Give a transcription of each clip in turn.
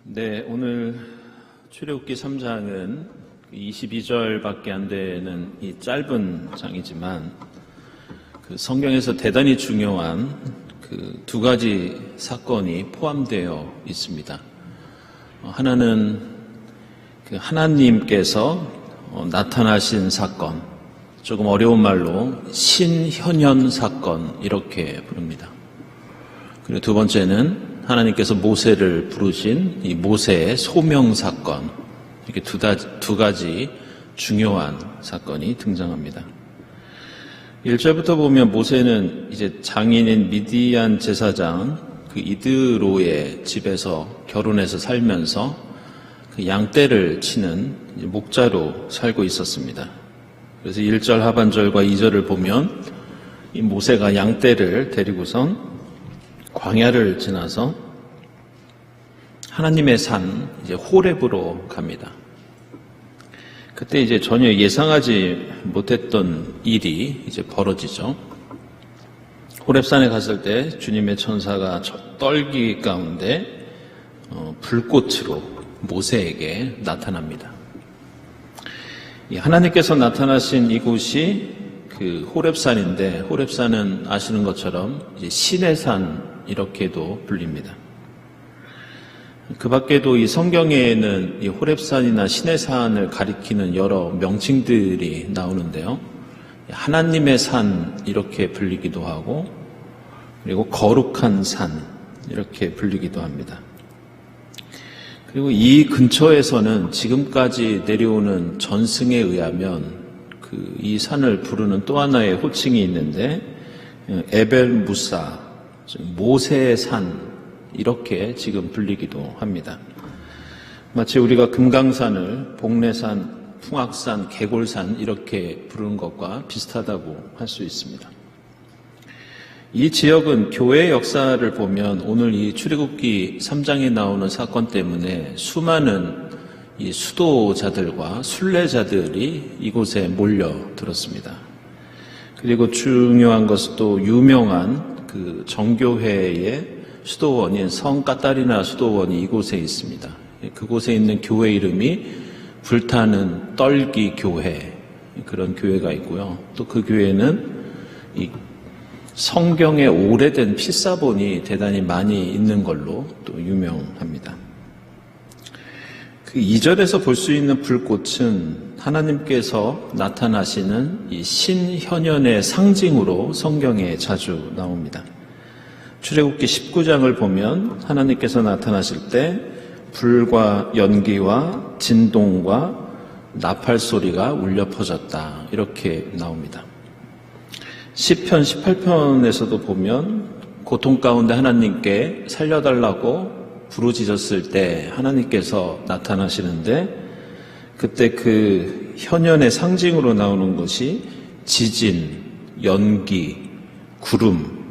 네, 오늘 출애굽기 3장은 22절밖에 안 되는 이 짧은 장이지만 그 성경에서 대단히 중요한 그 두 가지 사건이 포함되어 있습니다. 하나는 그 하나님께서 나타나신 사건, 조금 어려운 말로 신현현 사건 이렇게 부릅니다. 그리고 두 번째는 하나님께서 모세를 부르신 이 모세의 소명 사건, 이렇게 두 가지 중요한 사건이 등장합니다. 1절부터 보면 모세는 이제 장인인 미디안 제사장 그 이드로의 집에서 결혼해서 살면서 그 양떼를 치는 목자로 살고 있었습니다. 그래서 1절 하반절과 2절을 보면 이 모세가 양떼를 데리고선 광야를 지나서 하나님의 산 이제 호렙으로 갑니다. 그때 이제 전혀 예상하지 못했던 일이 이제 벌어지죠. 호렙산에 갔을 때 주님의 천사가 떨기 가운데 불꽃으로 모세에게 나타납니다. 하나님께서 나타나신 이곳이 그 호렙산인데, 호렙산은 아시는 것처럼 이제 신의 산 이렇게도 불립니다. 그 밖에도 이 성경에는 이 호렙산이나 신의 산을 가리키는 여러 명칭들이 나오는데요. 하나님의 산 이렇게 불리기도 하고, 그리고 거룩한 산 이렇게 불리기도 합니다. 그리고 이 근처에서는 지금까지 내려오는 전승에 의하면 이 산을 부르는 또 하나의 호칭이 있는데 에벨 무사, 모세의 산 이렇게 지금 불리기도 합니다. 마치 우리가 금강산을 복례산, 풍악산, 개골산 이렇게 부르는 것과 비슷하다고 할 수 있습니다. 이 지역은 교회의 역사를 보면 오늘 이 출애굽기 3장에 나오는 사건 때문에 수많은 이 수도자들과 순례자들이 이곳에 몰려들었습니다. 그리고 중요한 것은 또 유명한 그 정교회의 수도원인 성 까타리나 수도원이 이곳에 있습니다. 그곳에 있는 교회 이름이 불타는 떨기 교회, 그런 교회가 있고요. 또 그 교회는 이 성경에 오래된 피사본이 대단히 많이 있는 걸로 또 유명합니다. 그 2절에서 볼 수 있는 불꽃은 하나님께서 나타나시는 이 신현현의 상징으로 성경에 자주 나옵니다. 출애굽기 19장을 보면 하나님께서 나타나실 때 불과 연기와 진동과 나팔 소리가 울려 퍼졌다 이렇게 나옵니다. 시편 18편에서도 보면 고통 가운데 하나님께 살려달라고 부르짖었을 때 하나님께서 나타나시는데 그때 그 현현의 상징으로 나오는 것이 지진, 연기, 구름,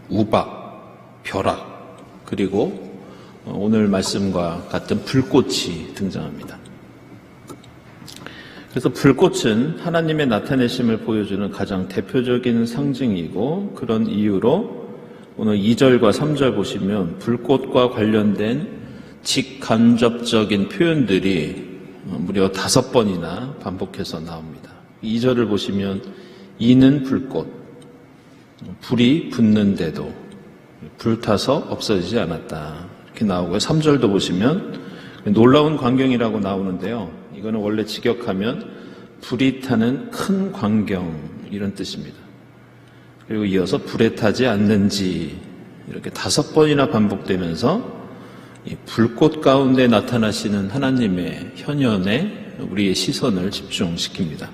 우박, 벼락, 그리고 오늘 말씀과 같은 불꽃이 등장합니다. 그래서 불꽃은 하나님의 나타내심을 보여주는 가장 대표적인 상징이고, 그런 이유로 오늘 2절과 3절 보시면 불꽃과 관련된 직간접적인 표현들이 무려 5번이나 반복해서 나옵니다. 2절을 보시면 이는 불꽃, 불이 붙는데도 불타서 없어지지 않았다 이렇게 나오고요. 3절도 보시면 놀라운 광경이라고 나오는데요. 이거는 원래 직역하면 불이 타는 큰 광경 이런 뜻입니다. 그리고 이어서 불에 타지 않는지 이렇게 5번이나 반복되면서 이 불꽃 가운데 나타나시는 하나님의 현현에 우리의 시선을 집중시킵니다.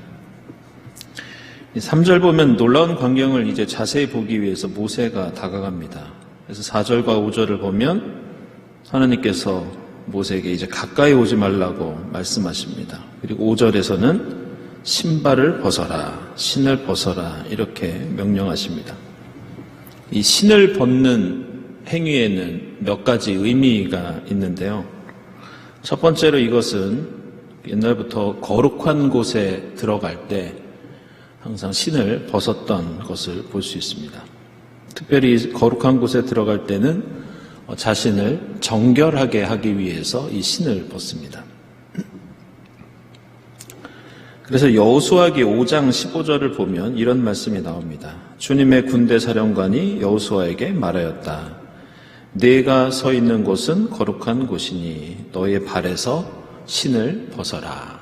3절 보면 놀라운 광경을 이제 자세히 보기 위해서 모세가 다가갑니다. 그래서 4절과 5절을 보면 하나님께서 모세에게 이제 가까이 오지 말라고 말씀하십니다. 그리고 5절에서는 신발을 벗어라, 신을 벗어라 이렇게 명령하십니다. 이 신을 벗는 행위에는 몇 가지 의미가 있는데요. 첫 번째로 이것은 옛날부터 거룩한 곳에 들어갈 때 항상 신을 벗었던 것을 볼 수 있습니다. 특별히 거룩한 곳에 들어갈 때는 자신을 정결하게 하기 위해서 이 신을 벗습니다. 그래서 여호수아기 5장 15절을 보면 이런 말씀이 나옵니다. 주님의 군대 사령관이 여호수아에게 말하였다. 네가 서 있는 곳은 거룩한 곳이니 너의 발에서 신을 벗어라.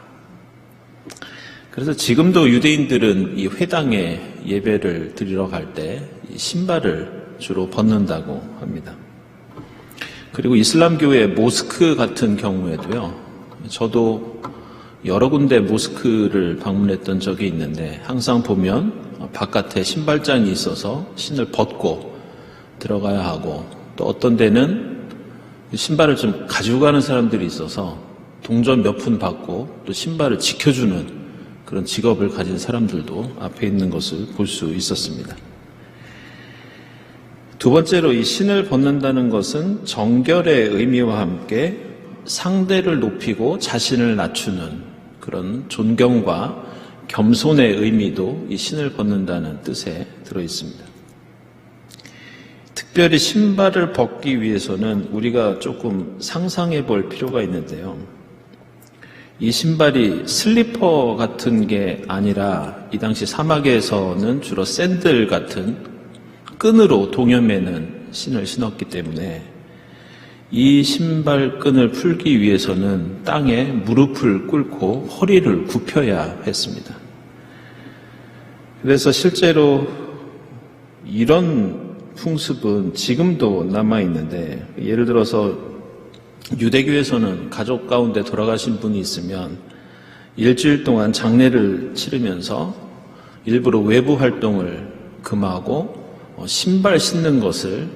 그래서 지금도 유대인들은 이 회당에 예배를 드리러 갈 때 신발을 주로 벗는다고 합니다. 그리고 이슬람교의 모스크 같은 경우에도요, 저도 여러 군데 모스크를 방문했던 적이 있는데 항상 보면 바깥에 신발장이 있어서 신을 벗고 들어가야 하고, 또 어떤 데는 신발을 좀 가지고 가는 사람들이 있어서 동전 몇 푼 받고 또 신발을 지켜주는 그런 직업을 가진 사람들도 앞에 있는 것을 볼 수 있었습니다. 두 번째로 이 신을 벗는다는 것은 정결의 의미와 함께 상대를 높이고 자신을 낮추는 그런 존경과 겸손의 의미도 이 신을 벗는다는 뜻에 들어있습니다. 특별히 신발을 벗기 위해서는 우리가 조금 상상해 볼 필요가 있는데요. 이 신발이 슬리퍼 같은 게 아니라 이 당시 사막에서는 주로 샌들 같은 끈으로 동여매는 신을 신었기 때문에 이 신발끈을 풀기 위해서는 땅에 무릎을 꿇고 허리를 굽혀야 했습니다. 그래서 실제로 이런 풍습은 지금도 남아있는데, 예를 들어서 유대교에서는 가족 가운데 돌아가신 분이 있으면 일주일 동안 장례를 치르면서 일부러 외부 활동을 금하고 신발 신는 것을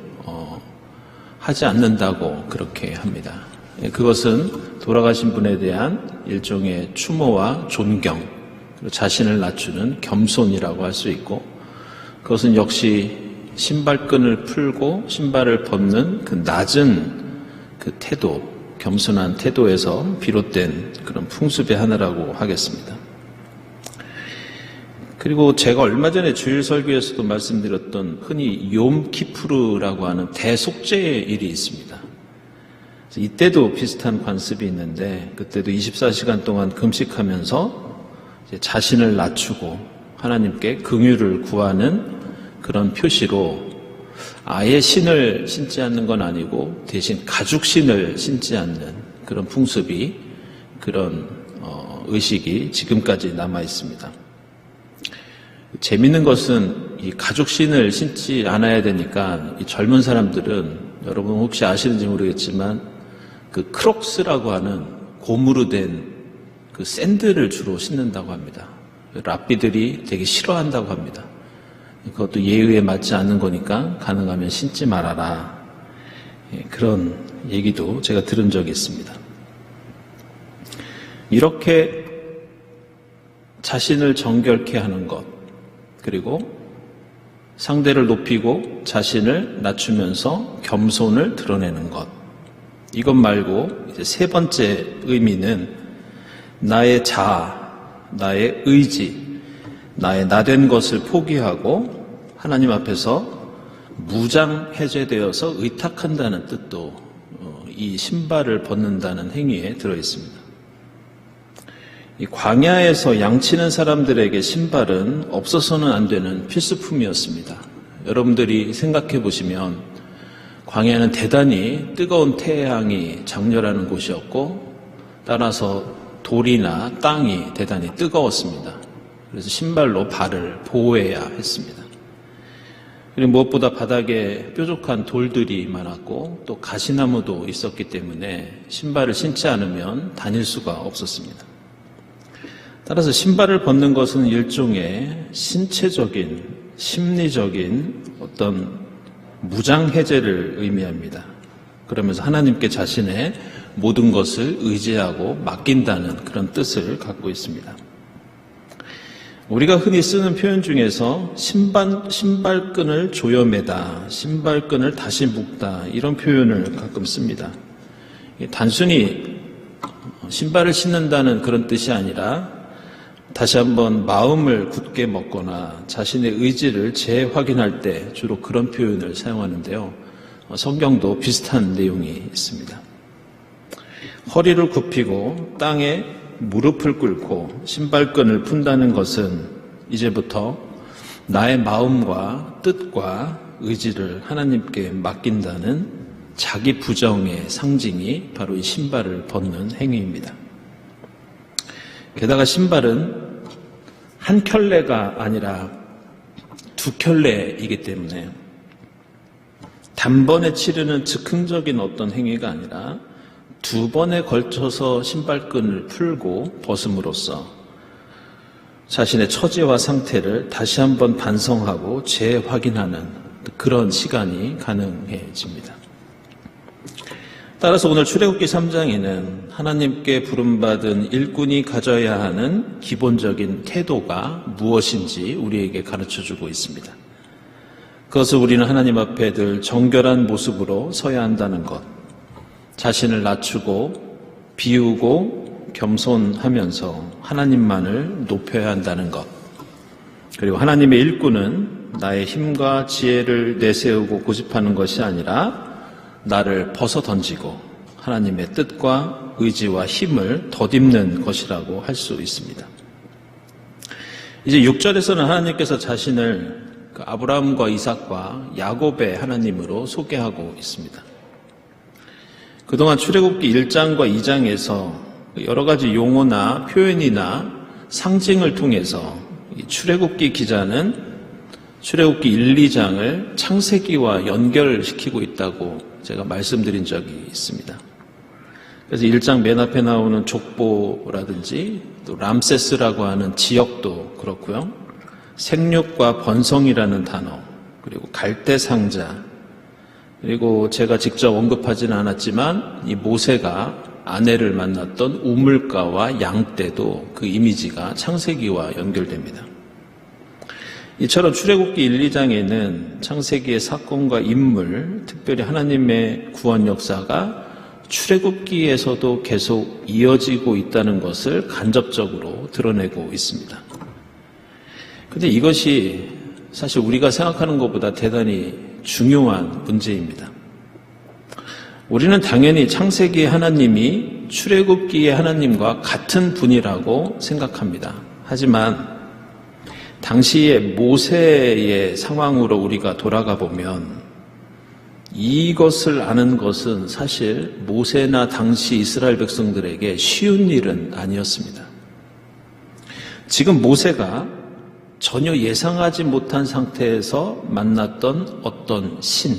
하지 않는다고 그렇게 합니다. 그것은 돌아가신 분에 대한 일종의 추모와 존경, 그리고 자신을 낮추는 겸손이라고 할 수 있고, 그것은 역시 신발끈을 풀고 신발을 벗는 그 낮은 그 태도, 겸손한 태도에서 비롯된 그런 풍습의 하나라고 하겠습니다. 그리고 제가 얼마 전에 주일 설교에서도 말씀드렸던 흔히 욤키푸르라고 하는 대속죄의 일이 있습니다. 이때도 비슷한 관습이 있는데, 그때도 24시간 동안 금식하면서 자신을 낮추고 하나님께 긍휼을 구하는 그런 표시로 아예 신을 신지 않는 건 아니고 대신 가죽신을 신지 않는 그런 풍습이, 그런 의식이 지금까지 남아 있습니다. 재밌는 것은 이 가죽신을 신지 않아야 되니까 이 젊은 사람들은, 여러분 혹시 아시는지 모르겠지만 그 크록스라고 하는 고무로 된 그 샌들을 주로 신는다고 합니다. 랍비들이 되게 싫어한다고 합니다. 그것도 예의에 맞지 않는 거니까 가능하면 신지 말아라. 그런 얘기도 제가 들은 적이 있습니다. 이렇게 자신을 정결케 하는 것, 그리고 상대를 높이고 자신을 낮추면서 겸손을 드러내는 것, 이것 말고 이제 세 번째 의미는 나의 자아, 나의 의지, 나의 나된 것을 포기하고 하나님 앞에서 무장 해제되어서 의탁한다는 뜻도 이 신발을 벗는다는 행위에 들어있습니다. 이 광야에서 양치는 사람들에게 신발은 없어서는 안 되는 필수품이었습니다. 여러분들이 생각해 보시면 광야는 대단히 뜨거운 태양이 장렬하는 곳이었고, 따라서 돌이나 땅이 대단히 뜨거웠습니다. 그래서 신발로 발을 보호해야 했습니다. 그리고 무엇보다 바닥에 뾰족한 돌들이 많았고 또 가시나무도 있었기 때문에 신발을 신지 않으면 다닐 수가 없었습니다. 따라서 신발을 벗는 것은 일종의 신체적인, 심리적인 어떤 무장 해제를 의미합니다. 그러면서 하나님께 자신의 모든 것을 의지하고 맡긴다는 그런 뜻을 갖고 있습니다. 우리가 흔히 쓰는 표현 중에서 신발끈을 조여매다, 신발끈을 다시 묶다, 이런 표현을 가끔 씁니다. 단순히 신발을 신는다는 그런 뜻이 아니라 다시 한번 마음을 굳게 먹거나 자신의 의지를 재확인할 때 주로 그런 표현을 사용하는데요. 성경도 비슷한 내용이 있습니다. 허리를 굽히고 땅에 무릎을 꿇고 신발끈을 푼다는 것은 이제부터 나의 마음과 뜻과 의지를 하나님께 맡긴다는 자기 부정의 상징이 바로 이 신발을 벗는 행위입니다. 게다가 신발은 한 켤레가 아니라 두 켤레이기 때문에 단번에 치르는 즉흥적인 어떤 행위가 아니라 두 번에 걸쳐서 신발끈을 풀고 벗음으로써 자신의 처지와 상태를 다시 한번 반성하고 재확인하는 그런 시간이 가능해집니다. 따라서 오늘 출애굽기 3장에는 하나님께 부름받은 일꾼이 가져야 하는 기본적인 태도가 무엇인지 우리에게 가르쳐주고 있습니다. 그것을 우리는 하나님 앞에 늘 정결한 모습으로 서야 한다는 것, 자신을 낮추고 비우고 겸손하면서 하나님만을 높여야 한다는 것, 그리고 하나님의 일꾼은 나의 힘과 지혜를 내세우고 고집하는 것이 아니라 나를 벗어 던지고 하나님의 뜻과 의지와 힘을 덧입는 것이라고 할 수 있습니다. 이제 6절에서는 하나님께서 자신을 아브라함과 이삭과 야곱의 하나님으로 소개하고 있습니다. 그동안 출애굽기 1장과 2장에서 여러 가지 용어나 표현이나 상징을 통해서 출애굽기 기자는 출애굽기 1, 2장을 창세기와 연결시키고 있다고 제가 말씀드린 적이 있습니다. 그래서 1장 맨 앞에 나오는 족보라든지 또 람세스라고 하는 지역도 그렇고요. 생육과 번성이라는 단어, 그리고 갈대상자, 그리고 제가 직접 언급하지는 않았지만 이 모세가 아내를 만났던 우물가와 양떼도 그 이미지가 창세기와 연결됩니다. 이처럼 출애굽기 1, 2장에는 창세기의 사건과 인물, 특별히 하나님의 구원 역사가 출애굽기에서도 계속 이어지고 있다는 것을 간접적으로 드러내고 있습니다. 그런데 이것이 사실 우리가 생각하는 것보다 대단히 중요한 문제입니다. 우리는 당연히 창세기의 하나님이 출애굽기의 하나님과 같은 분이라고 생각합니다. 하지만 당시의 모세의 상황으로 우리가 돌아가 보면 이것을 아는 것은 사실 모세나 당시 이스라엘 백성들에게 쉬운 일은 아니었습니다. 지금 모세가 전혀 예상하지 못한 상태에서 만났던 어떤 신,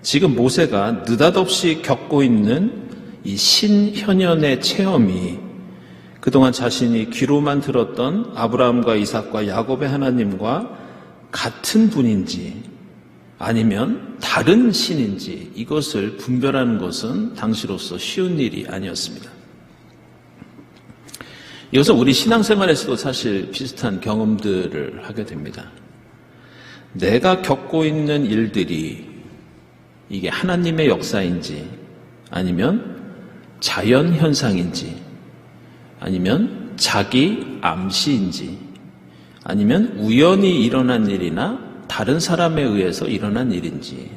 지금 모세가 느닷없이 겪고 있는 이 신현현의 체험이 그동안 자신이 귀로만 들었던 아브라함과 이삭과 야곱의 하나님과 같은 분인지 아니면 다른 신인지 이것을 분별하는 것은 당시로서 쉬운 일이 아니었습니다. 이것은 우리 신앙생활에서도 사실 비슷한 경험들을 하게 됩니다. 내가 겪고 있는 일들이 이게 하나님의 역사인지 아니면 자연현상인지 아니면 자기 암시인지 아니면 우연히 일어난 일이나 다른 사람에 의해서 일어난 일인지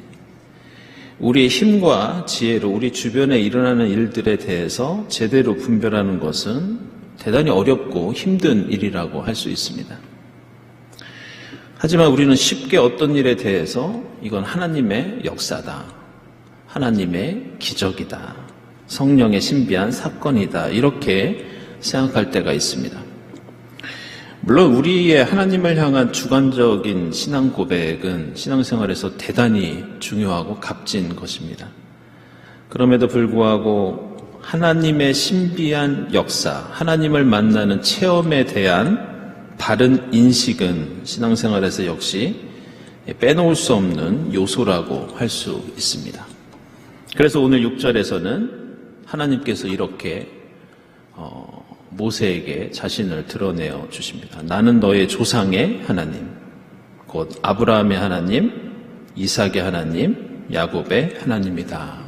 우리의 힘과 지혜로 우리 주변에 일어나는 일들에 대해서 제대로 분별하는 것은 대단히 어렵고 힘든 일이라고 할 수 있습니다. 하지만 우리는 쉽게 어떤 일에 대해서 이건 하나님의 역사다, 하나님의 기적이다, 성령의 신비한 사건이다 이렇게 생각할 때가 있습니다. 물론 우리의 하나님을 향한 주관적인 신앙 고백은 신앙생활에서 대단히 중요하고 값진 것입니다. 그럼에도 불구하고 하나님의 신비한 역사, 하나님을 만나는 체험에 대한 바른 인식은 신앙생활에서 역시 빼놓을 수 없는 요소라고 할 수 있습니다. 그래서 오늘 6절에서는 하나님께서 이렇게 모세에게 자신을 드러내어 주십니다. 나는 너의 조상의 하나님, 곧 아브라함의 하나님, 이삭의 하나님, 야곱의 하나님이다.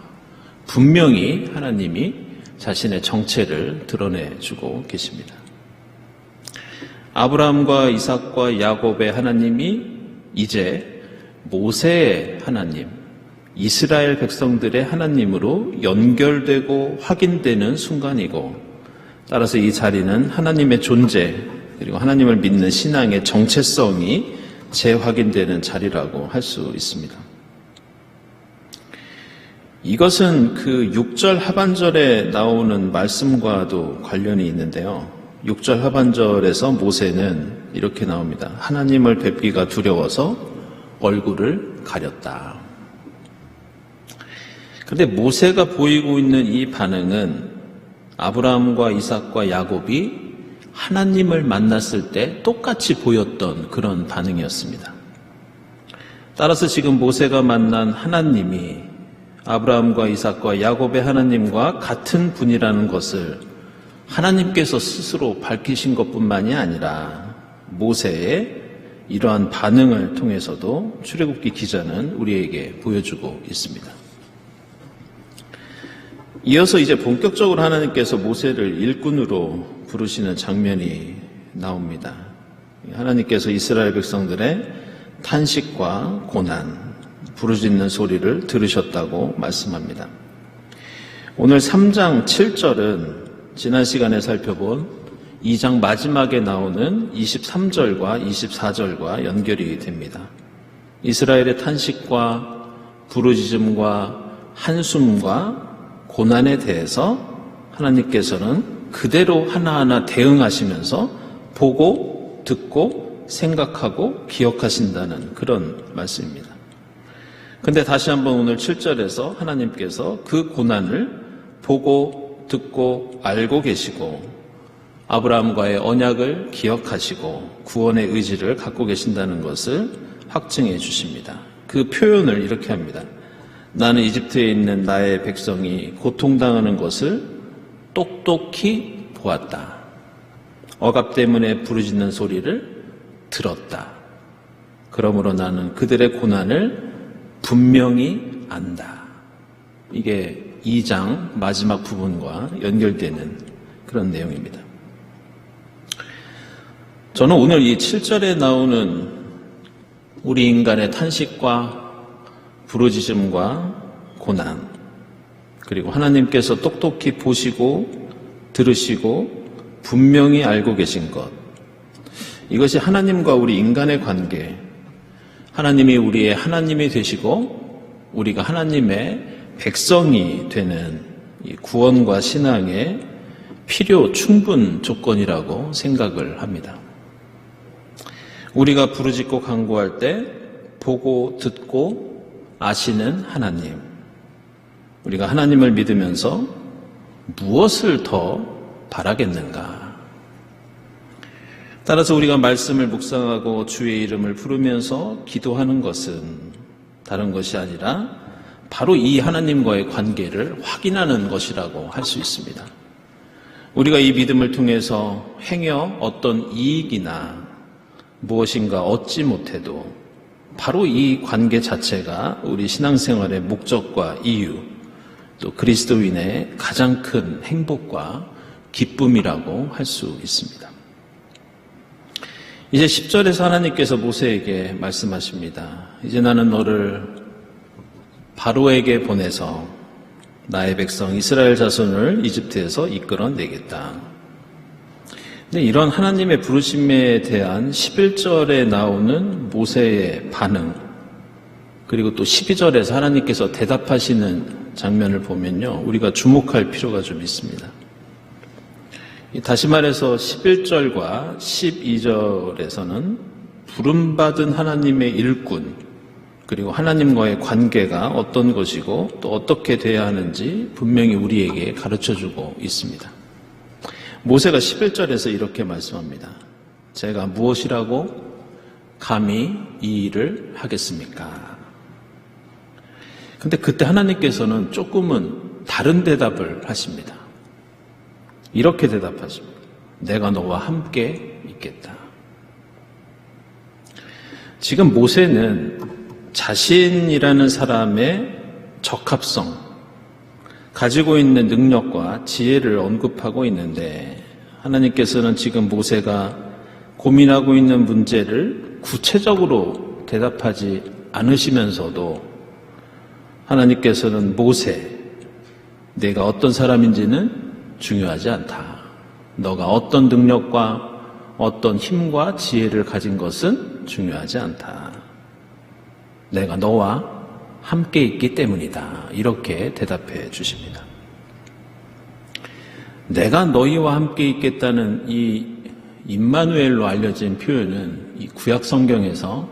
분명히 하나님이 자신의 정체를 드러내주고 계십니다. 아브라함과 이삭과 야곱의 하나님이 이제 모세의 하나님, 이스라엘 백성들의 하나님으로 연결되고 확인되는 순간이고, 따라서 이 자리는 하나님의 존재 그리고 하나님을 믿는 신앙의 정체성이 재확인되는 자리라고 할 수 있습니다. 이것은 그 6절 하반절에 나오는 말씀과도 관련이 있는데요. 6절 하반절에서 모세는 이렇게 나옵니다. 하나님을 뵙기가 두려워서 얼굴을 가렸다. 그런데 모세가 보이고 있는 이 반응은 아브라함과 이삭과 야곱이 하나님을 만났을 때 똑같이 보였던 그런 반응이었습니다. 따라서 지금 모세가 만난 하나님이 아브라함과 이삭과 야곱의 하나님과 같은 분이라는 것을 하나님께서 스스로 밝히신 것뿐만이 아니라 모세의 이러한 반응을 통해서도 출애굽기 기자는 우리에게 보여주고 있습니다. 이어서 이제 본격적으로 하나님께서 모세를 일꾼으로 부르시는 장면이 나옵니다. 하나님께서 이스라엘 백성들의 탄식과 고난, 부르짖는 소리를 들으셨다고 말씀합니다. 오늘 3장 7절은 지난 시간에 살펴본 2장 마지막에 나오는 23절과 24절과 연결이 됩니다. 이스라엘의 탄식과 부르짖음과 한숨과 고난에 대해서 하나님께서는 그대로 하나하나 대응하시면서 보고, 듣고, 생각하고, 기억하신다는 그런 말씀입니다. 근데 다시 한번 오늘 7절에서 하나님께서 그 고난을 보고, 듣고, 알고 계시고, 아브라함과의 언약을 기억하시고, 구원의 의지를 갖고 계신다는 것을 확증해 주십니다. 그 표현을 이렇게 합니다. 나는 이집트에 있는 나의 백성이 고통당하는 것을 똑똑히 보았다. 억압 때문에 부르짖는 소리를 들었다. 그러므로 나는 그들의 고난을 분명히 안다. 이게 2장 마지막 부분과 연결되는 그런 내용입니다. 저는 오늘 이 7절에 나오는 우리 인간의 탄식과 부르짖음과 고난, 그리고 하나님께서 똑똑히 보시고 들으시고 분명히 알고 계신 것, 이것이 하나님과 우리 인간의 관계, 하나님이 우리의 하나님이 되시고 우리가 하나님의 백성이 되는 이 구원과 신앙의 필요 충분 조건이라고 생각을 합니다. 우리가 부르짖고 간구할 때 보고 듣고 아시는 하나님, 우리가 하나님을 믿으면서 무엇을 더 바라겠는가? 따라서 우리가 말씀을 묵상하고 주의 이름을 부르면서 기도하는 것은 다른 것이 아니라 바로 이 하나님과의 관계를 확인하는 것이라고 할 수 있습니다. 우리가 이 믿음을 통해서 행여 어떤 이익이나 무엇인가 얻지 못해도 바로 이 관계 자체가 우리 신앙생활의 목적과 이유, 또 그리스도인의 가장 큰 행복과 기쁨이라고 할 수 있습니다. 이제 10절에서 하나님께서 모세에게 말씀하십니다. 이제 나는 너를 바로에게 보내서 나의 백성 이스라엘 자손을 이집트에서 이끌어내겠다. 근데 이런 하나님의 부르심에 대한 11절에 나오는 모세의 반응, 그리고 또 12절에서 하나님께서 대답하시는 장면을 보면요, 우리가 주목할 필요가 좀 있습니다. 다시 말해서 11절과 12절에서는 부름받은 하나님의 일꾼, 그리고 하나님과의 관계가 어떤 것이고 또 어떻게 돼야 하는지 분명히 우리에게 가르쳐주고 있습니다. 모세가 11절에서 이렇게 말씀합니다. 제가 무엇이라고 감히 이 일을 하겠습니까? 근데 그때 하나님께서는 조금은 다른 대답을 하십니다. 이렇게 대답하십니다. 내가 너와 함께 있겠다. 지금 모세는 자신이라는 사람의 적합성, 가지고 있는 능력과 지혜를 언급하고 있는데, 하나님께서는 지금 모세가 고민하고 있는 문제를 구체적으로 대답하지 않으시면서도 하나님께서는 모세, 내가 어떤 사람인지는 중요하지 않다. 너가 어떤 능력과 어떤 힘과 지혜를 가진 것은 중요하지 않다. 내가 너와 함께 있기 때문이다. 이렇게 대답해 주십니다. 내가 너희와 함께 있겠다는 이 임마누엘로 알려진 표현은 이 구약 성경에서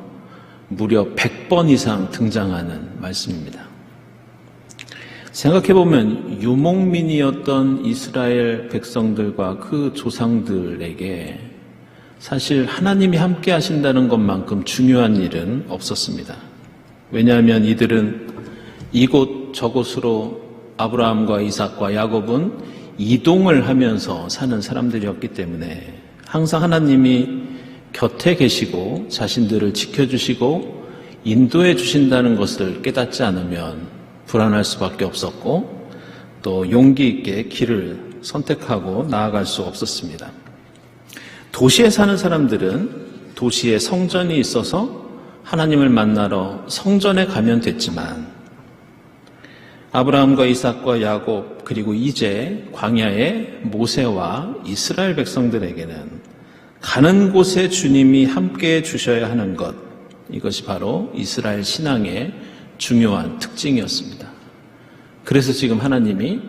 무려 100번 이상 등장하는 말씀입니다. 생각해보면 유목민이었던 이스라엘 백성들과 그 조상들에게 사실 하나님이 함께 하신다는 것만큼 중요한 일은 없었습니다. 왜냐하면 이들은 이곳 저곳으로 아브라함과 이삭과 야곱은 이동을 하면서 사는 사람들이었기 때문에 항상 하나님이 곁에 계시고 자신들을 지켜주시고 인도해 주신다는 것을 깨닫지 않으면 불안할 수밖에 없었고 또 용기 있게 길을 선택하고 나아갈 수 없었습니다. 도시에 사는 사람들은 도시에 성전이 있어서 하나님을 만나러 성전에 가면 됐지만 아브라함과 이삭과 야곱 그리고 이제 광야의 모세와 이스라엘 백성들에게는 가는 곳에 주님이 함께해 주셔야 하는 것, 이것이 바로 이스라엘 신앙의 중요한 특징이었습니다. 그래서 지금 하나님이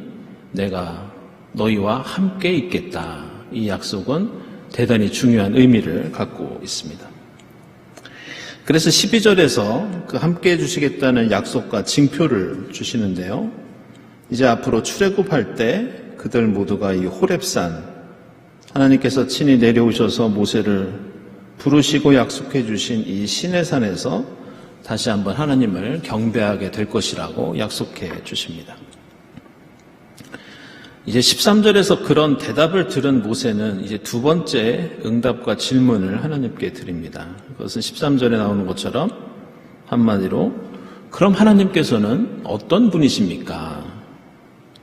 내가 너희와 함께 있겠다, 이 약속은 대단히 중요한 의미를 갖고 있습니다. 그래서 12절에서 그 함께 해주시겠다는 약속과 징표를 주시는데요. 이제 앞으로 출애굽할 때 그들 모두가 이 호렙산, 하나님께서 친히 내려오셔서 모세를 부르시고 약속해 주신 이 시내산에서 다시 한번 하나님을 경배하게 될 것이라고 약속해 주십니다. 이제 13절에서 그런 대답을 들은 모세는 이제 두 번째 응답과 질문을 하나님께 드립니다. 그것은 13절에 나오는 것처럼 한마디로 그럼 하나님께서는 어떤 분이십니까?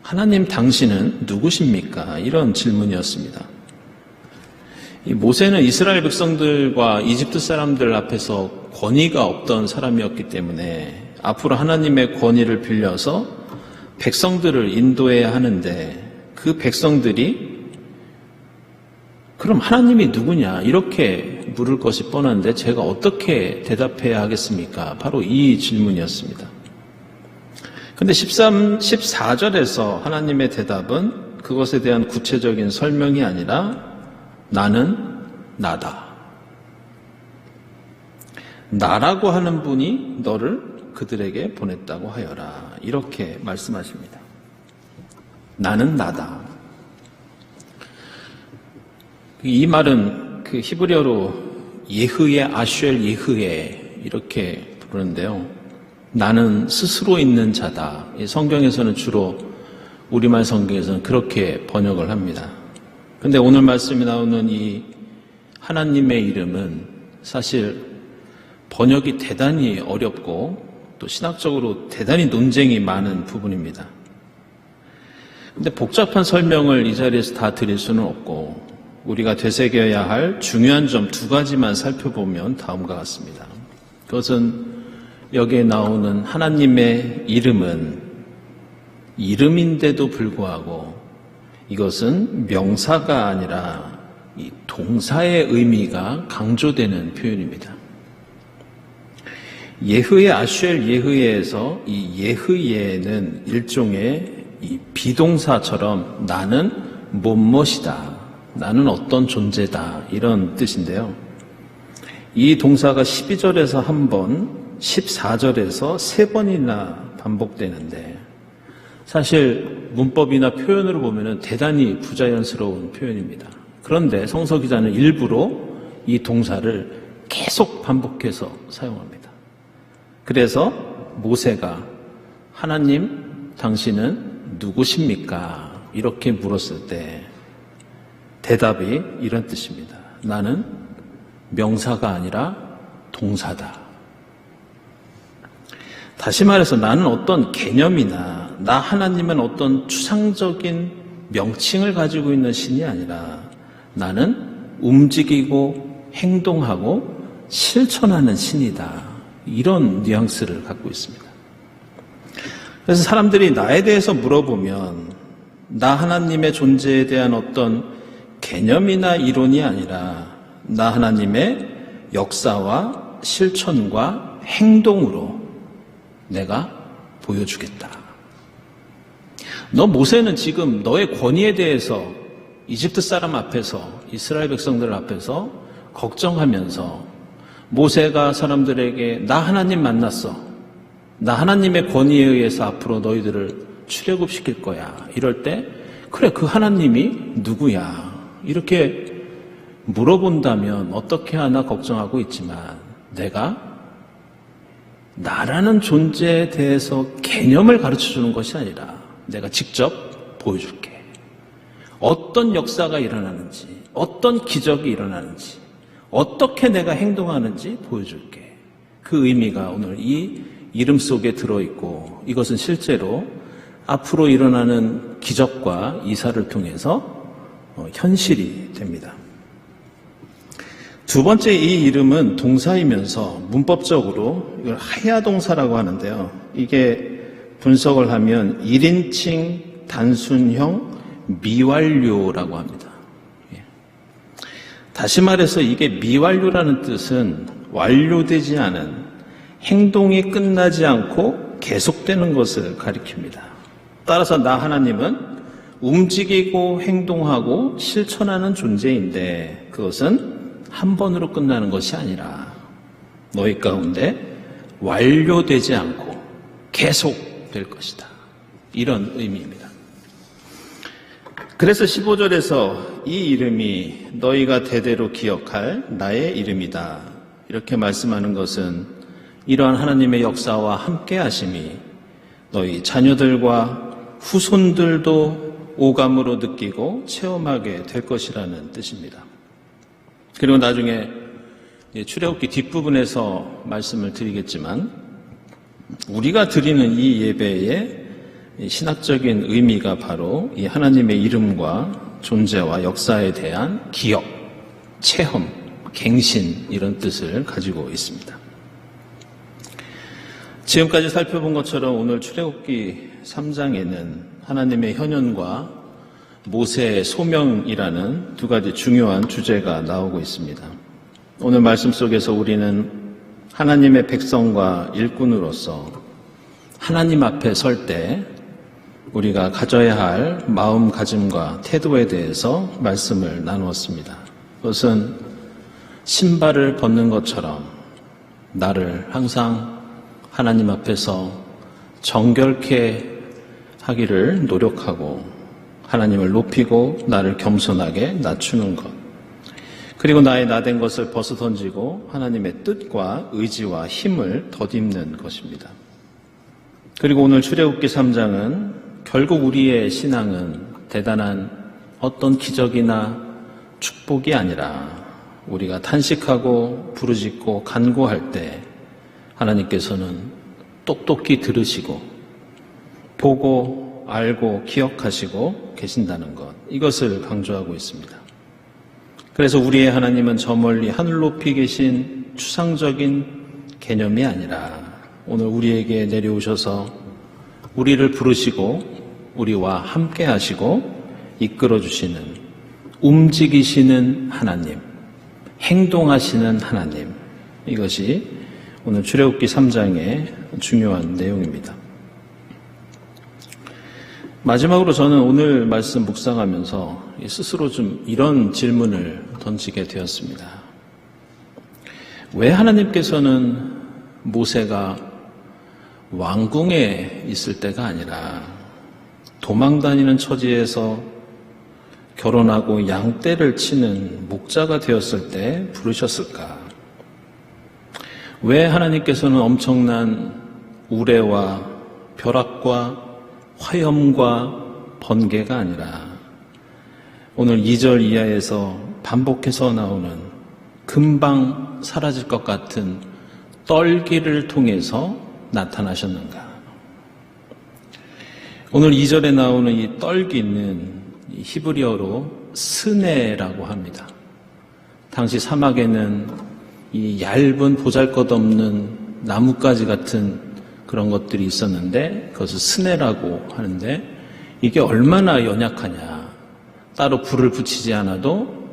하나님 당신은 누구십니까? 이런 질문이었습니다. 이 모세는 이스라엘 백성들과 이집트 사람들 앞에서 권위가 없던 사람이었기 때문에 앞으로 하나님의 권위를 빌려서 백성들을 인도해야 하는데 그 백성들이 그럼 하나님이 누구냐 이렇게 물을 것이 뻔한데 제가 어떻게 대답해야 하겠습니까? 바로 이 질문이었습니다. 그런데 14절에서 하나님의 대답은 그것에 대한 구체적인 설명이 아니라 나는 나다. 나라고 하는 분이 너를 그들에게 보냈다고 하여라. 이렇게 말씀하십니다. 나는 나다. 이 말은 그 히브리어로 예흐예 아쉘 예흐예 이렇게 부르는데요. 나는 스스로 있는 자다. 성경에서는 주로 우리말 성경에서는 그렇게 번역을 합니다. 그런데 오늘 말씀이 나오는 이 하나님의 이름은 사실 번역이 대단히 어렵고 또 신학적으로 대단히 논쟁이 많은 부분입니다. 근데 복잡한 설명을 이 자리에서 다 드릴 수는 없고 우리가 되새겨야 할 중요한 점 두 가지만 살펴보면 다음과 같습니다. 그것은 여기에 나오는 하나님의 이름은 이름인데도 불구하고 이것은 명사가 아니라 이 동사의 의미가 강조되는 표현입니다. 예흐예 아쉘 예흐예에서 이 예흐예는 일종의 이 비동사처럼 나는 뭐뭇이다, 나는 어떤 존재다 이런 뜻인데요. 이 동사가 12절에서 한 번, 14절에서 세 번이나 반복되는데 사실 문법이나 표현으로 보면 대단히 부자연스러운 표현입니다. 그런데 성서 기자는 일부러 이 동사를 계속 반복해서 사용합니다. 그래서 모세가 하나님 당신은 누구십니까? 이렇게 물었을 때 대답이 이런 뜻입니다. 나는 명사가 아니라 동사다. 다시 말해서 나는 어떤 개념이나 나 하나님은 어떤 추상적인 명칭을 가지고 있는 신이 아니라 나는 움직이고 행동하고 실천하는 신이다. 이런 뉘앙스를 갖고 있습니다. 그래서 사람들이 나에 대해서 물어보면 나 하나님의 존재에 대한 어떤 개념이나 이론이 아니라 나 하나님의 역사와 실천과 행동으로 내가 보여주겠다. 너 모세는 지금 너의 권위에 대해서 이집트 사람 앞에서 이스라엘 백성들 앞에서 걱정하면서 모세가 사람들에게 나 하나님 만났어. 나 하나님의 권위에 의해서 앞으로 너희들을 출애굽시킬 거야. 이럴 때 그래 그 하나님이 누구야? 이렇게 물어본다면 어떻게 하나 걱정하고 있지만 내가 나라는 존재에 대해서 개념을 가르쳐주는 것이 아니라 내가 직접 보여줄게. 어떤 역사가 일어나는지, 어떤 기적이 일어나는지, 어떻게 내가 행동하는지 보여줄게. 그 의미가 오늘 이 이름 속에 들어있고 이것은 실제로 앞으로 일어나는 기적과 이사를 통해서 현실이 됩니다. 두 번째 이 이름은 동사이면서 문법적으로 이걸 하야동사라고 하는데요. 이게 분석을 하면 1인칭 단순형 미완료라고 합니다. 다시 말해서 이게 미완료라는 뜻은 완료되지 않은 행동이 끝나지 않고 계속되는 것을 가리킵니다. 따라서 나 하나님은 움직이고 행동하고 실천하는 존재인데 그것은 한 번으로 끝나는 것이 아니라 너희 가운데 완료되지 않고 계속될 것이다. 이런 의미입니다. 그래서 15절에서 이 이름이 너희가 대대로 기억할 나의 이름이다. 이렇게 말씀하는 것은 이러한 하나님의 역사와 함께 하심이 너희 자녀들과 후손들도 오감으로 느끼고 체험하게 될 것이라는 뜻입니다. 그리고 나중에 출애굽기 뒷부분에서 말씀을 드리겠지만 우리가 드리는 이 예배의 신학적인 의미가 바로 이 하나님의 이름과 존재와 역사에 대한 기억, 체험, 갱신 이런 뜻을 가지고 있습니다. 지금까지 살펴본 것처럼 오늘 출애굽기 3장에는 하나님의 현현과 모세의 소명이라는 두 가지 중요한 주제가 나오고 있습니다. 오늘 말씀 속에서 우리는 하나님의 백성과 일꾼으로서 하나님 앞에 설 때 우리가 가져야 할 마음가짐과 태도에 대해서 말씀을 나누었습니다. 그것은 신발을 벗는 것처럼 나를 항상 하나님 앞에서 정결케 하기를 노력하고 하나님을 높이고 나를 겸손하게 낮추는 것. 그리고 나의 나된 것을 벗어던지고 하나님의 뜻과 의지와 힘을 덧입는 것입니다. 그리고 오늘 출애굽기 3장은 결국 우리의 신앙은 대단한 어떤 기적이나 축복이 아니라 우리가 탄식하고 부르짖고 간구할 때 하나님께서는 똑똑히 들으시고 보고 알고 기억하시고 계신다는 것, 이것을 강조하고 있습니다. 그래서 우리의 하나님은 저 멀리 하늘 높이 계신 추상적인 개념이 아니라 오늘 우리에게 내려오셔서 우리를 부르시고 우리와 함께 하시고 이끌어 주시는 움직이시는 하나님, 행동하시는 하나님, 이것이 오늘 출애굽기 3장의 중요한 내용입니다. 마지막으로 저는 오늘 말씀 묵상하면서 스스로 좀 이런 질문을 던지게 되었습니다. 왜 하나님께서는 모세가 왕궁에 있을 때가 아니라 도망다니는 처지에서 결혼하고 양떼를 치는 목자가 되었을 때 부르셨을까? 왜 하나님께서는 엄청난 우레와 벼락과 화염과 번개가 아니라 오늘 2절 이하에서 반복해서 나오는 금방 사라질 것 같은 떨기를 통해서 나타나셨는가? 오늘 2절에 나오는 이 떨기는 히브리어로 스네라고 합니다. 당시 사막에는 이 얇은 보잘것없는 나뭇가지 같은 그런 것들이 있었는데 그것을 스네라고 하는데 이게 얼마나 연약하냐. 따로 불을 붙이지 않아도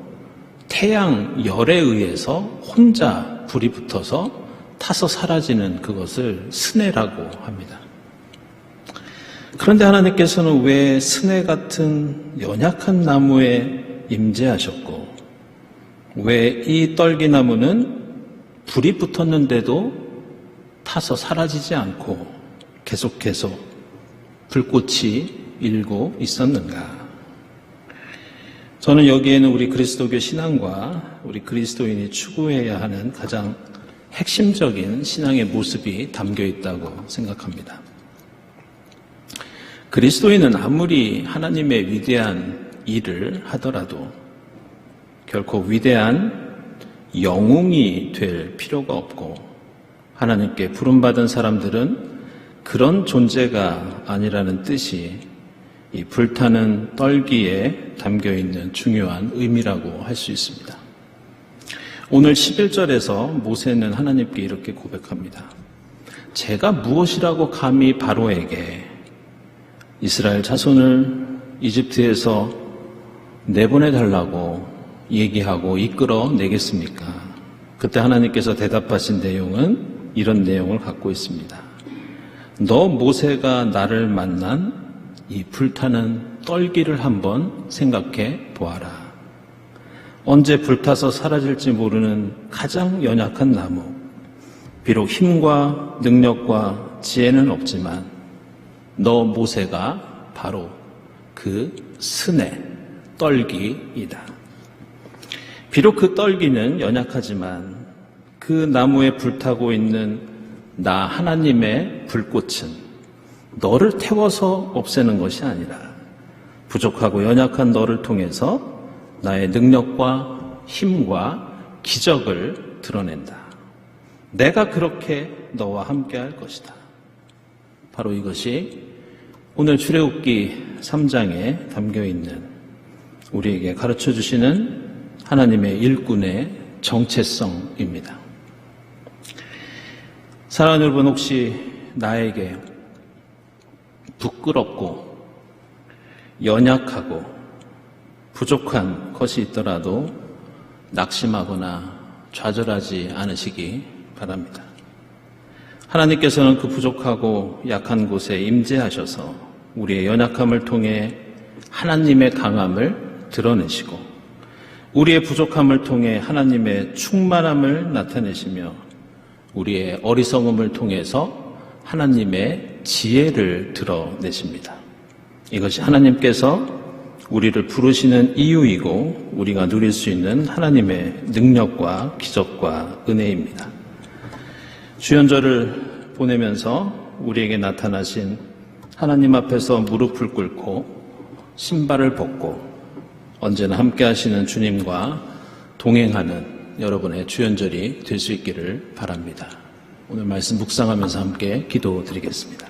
태양 열에 의해서 혼자 불이 붙어서 타서 사라지는 그것을 스네라고 합니다. 그런데 하나님께서는 왜 스네 같은 연약한 나무에 임재하셨고 왜 이 떨기나무는 불이 붙었는데도 타서 사라지지 않고 계속해서 불꽃이 일고 있었는가? 저는 여기에는 우리 그리스도교 신앙과 우리 그리스도인이 추구해야 하는 가장 핵심적인 신앙의 모습이 담겨 있다고 생각합니다. 그리스도인은 아무리 하나님의 위대한 일을 하더라도 결코 위대한 영웅이 될 필요가 없고 하나님께 부름받은 사람들은 그런 존재가 아니라는 뜻이 이 불타는 떨기에 담겨있는 중요한 의미라고 할 수 있습니다. 오늘 11절에서 모세는 하나님께 이렇게 고백합니다. 제가 무엇이라고 감히 바로에게 이스라엘 자손을 이집트에서 내보내달라고 얘기하고 이끌어 내겠습니까? 그때 하나님께서 대답하신 내용은 이런 내용을 갖고 있습니다. 너 모세가 나를 만난 이 불타는 떨기를 한번 생각해 보아라. 언제 불타서 사라질지 모르는 가장 연약한 나무. 비록 힘과 능력과 지혜는 없지만 너 모세가 바로 그 스네, 떨기이다. 비록 그 떨기는 연약하지만 그 나무에 불타고 있는 나 하나님의 불꽃은 너를 태워서 없애는 것이 아니라 부족하고 연약한 너를 통해서 나의 능력과 힘과 기적을 드러낸다. 내가 그렇게 너와 함께 할 것이다. 바로 이것이 오늘 출애굽기 3장에 담겨있는 우리에게 가르쳐 주시는 하나님의 일꾼의 정체성입니다. 사랑하는 여러분, 혹시 나에게 부끄럽고 연약하고 부족한 것이 있더라도 낙심하거나 좌절하지 않으시기 바랍니다. 하나님께서는 그 부족하고 약한 곳에 임재하셔서 우리의 연약함을 통해 하나님의 강함을 드러내시고 우리의 부족함을 통해 하나님의 충만함을 나타내시며 우리의 어리석음을 통해서 하나님의 지혜를 드러내십니다. 이것이 하나님께서 우리를 부르시는 이유이고 우리가 누릴 수 있는 하나님의 능력과 기적과 은혜입니다. 주연절을 보내면서 우리에게 나타나신 하나님 앞에서 무릎을 꿇고 신발을 벗고 언제나 함께 하시는 주님과 동행하는 여러분의 주연절이 될 수 있기를 바랍니다. 오늘 말씀 묵상하면서 함께 기도드리겠습니다.